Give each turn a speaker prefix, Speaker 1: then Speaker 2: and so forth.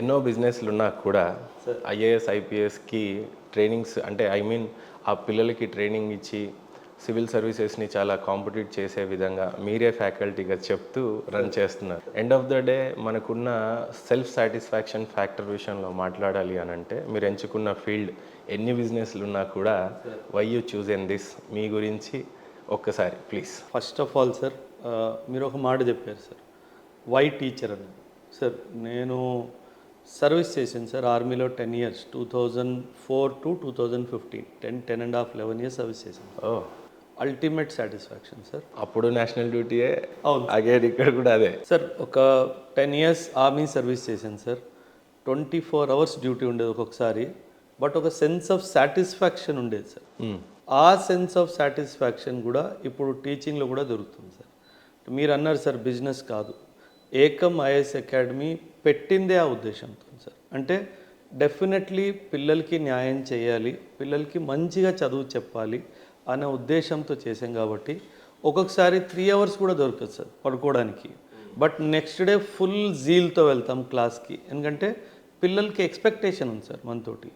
Speaker 1: ఎన్నో బిజినెస్లు ఉన్నా కూడా ఐఏఎస్ ఐపీఎస్కి ట్రైనింగ్స్ అంటే ఆ పిల్లలకి ట్రైనింగ్ ఇచ్చి సివిల్ సర్వీసెస్ని చాలా కాంపిటీట్ చేసే విధంగా మీరే ఫ్యాకల్టీగా చెప్తూ రన్ చేస్తున్నారు. ఎండ్ ఆఫ్ ద డే మనకున్న సెల్ఫ్ సాటిస్ఫాక్షన్ ఫ్యాక్టర్ విషయంలో మాట్లాడాలి అని అంటే మీరు ఎంచుకున్న ఫీల్డ్ ఎన్ని బిజినెస్లు ఉన్నా కూడా why you choose in this మీ గురించి ఒక్కసారి please.
Speaker 2: First of all sir, మీరు ఒక మాట చెప్పారు సార్, వై టీచర్ అని. సార్ నేను సర్వీస్ చేశాను సార్ ఆర్మీలో 10 years, 2004 to 2015, 10.5-11 years సర్వీస్ చేశాను. Ultimate satisfaction sir.
Speaker 1: అప్పుడు నేషనల్ డ్యూటీయే,
Speaker 2: అవును
Speaker 1: అగైన్ ఇక్కడ కూడా అదే
Speaker 2: సార్. ఒక 10 years ఆర్మీ సర్వీస్ చేశాను సార్. 24 hours డ్యూటీ ఉండేది ఒక్కొక్కసారి, బట్ ఒక సెన్స్ ఆఫ్ సాటిస్ఫాక్షన్ ఉండేది సార్. ఆ సెన్స్ ఆఫ్ సాటిస్ఫాక్షన్ కూడా ఇప్పుడు టీచింగ్లో కూడా దొరుకుతుంది సార్. మీరు అన్నారు సార్ బిజినెస్ కాదు, ఏకం ఐఏఎస్ అకాడమీ పెట్టిందే ఆ ఉద్దేశంతో సార్. అంటే డెఫినెట్లీ పిల్లలకి న్యాయం చేయాలి, పిల్లలకి మంచిగా చదువు చెప్పాలి అనే ఉద్దేశంతో చేసాం కాబట్టి ఒక్కొక్కసారి 3 hours కూడా దొరకదు సార్ పడుకోవడానికి. బట్ నెక్స్ట్ డే ఫుల్ జీల్తో వెళ్తాం క్లాస్కి, ఎందుకంటే పిల్లలకి ఎక్స్పెక్టేషన్ ఉంది సార్ మనతోటి.